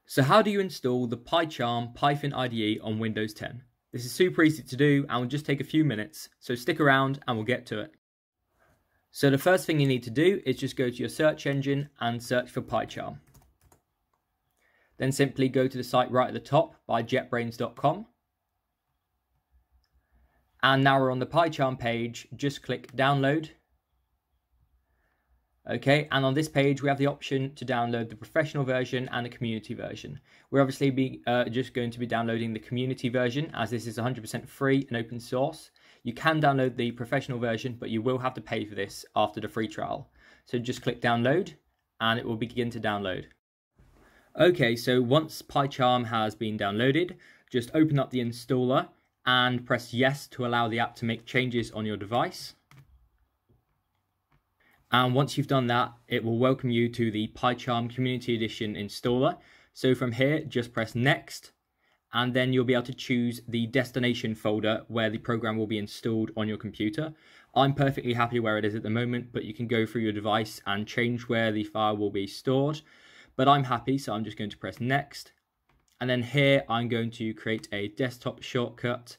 So how do you install the Pycharm Python IDE on Windows 10? This is super easy to do and will just take a few minutes, so stick around and we'll get to it. So the first thing you need to do is just go to your search engine and search for Pycharm. Then simply go to the site right at the top by jetbrains.com. And now we're on the Pycharm page, just click download. Okay, and on this page we have the option to download the professional version and the community version. We're obviously just going to be downloading the community version as this is 100% free and open source. You can download the professional version, but you will have to pay for this after the free trial. So just click download and it will begin to download. Okay, so once Pycharm has been downloaded, just open up the installer and press yes to allow the app to make changes on your device. And once you've done that, it will welcome you to the Pycharm Community Edition installer. So from here, just press next, and then you'll be able to choose the destination folder where the program will be installed on your computer. I'm perfectly happy where it is at the moment, but you can go through your device and change where the file will be stored. But I'm happy, so I'm just going to press next. And then here, I'm going to create a desktop shortcut,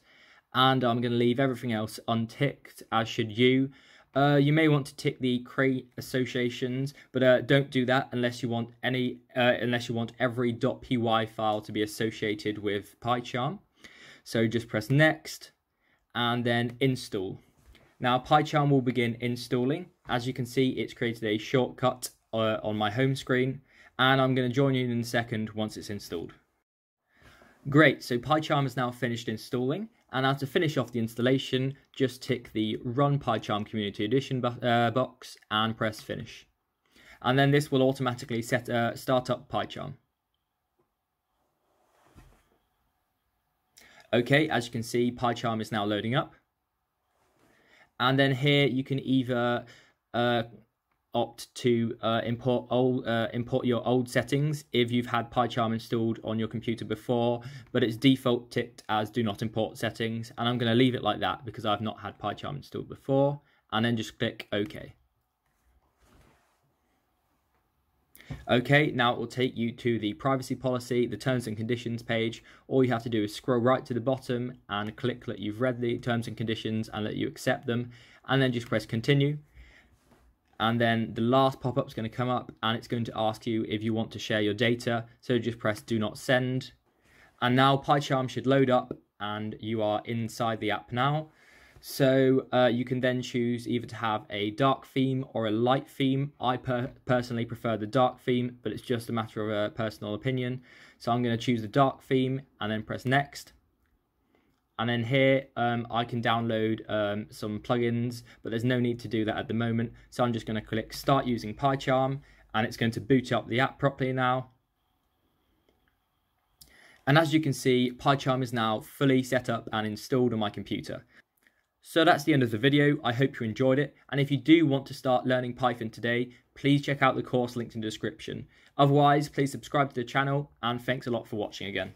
and I'm going to leave everything else unticked, as should you. You may want to tick the create associations, but don't do that unless you want every .py file to be associated with Pycharm. So just press next and then install. Now Pycharm will begin installing. As you can see, it's created a shortcut on my home screen, and I'm going to join you in a second once it's installed. Great, so Pycharm is now finished installing. And now to finish off the installation, just tick the Run Pycharm Community Edition box and press Finish. And then this will automatically start up Pycharm. Okay, as you can see, Pycharm is now loading up. And then here you can either opt to import your old settings if you've had Pycharm installed on your computer before, but it's default ticked as do not import settings, and I'm going to leave it like that because I've not had Pycharm installed before, and then just click OK. Okay, now it will take you to the privacy policy, the terms and conditions page. All you have to do is scroll right to the bottom and click that you've read the terms and conditions and that you accept them, and then just press continue. And then the last pop-up is going to come up and it's going to ask you if you want to share your data. So just press do not send. And now Pycharm should load up and you are inside the app now. So you can then choose either to have a dark theme or a light theme. I personally prefer the dark theme, but it's just a matter of personal opinion. So I'm going to choose the dark theme and then press next. And then here, I can download some plugins, but there's no need to do that at the moment. So I'm just going to click Start Using Pycharm, and it's going to boot up the app properly now. And as you can see, Pycharm is now fully set up and installed on my computer. So that's the end of the video. I hope you enjoyed it. And if you do want to start learning Python today, please check out the course linked in the description. Otherwise, please subscribe to the channel, and thanks a lot for watching again.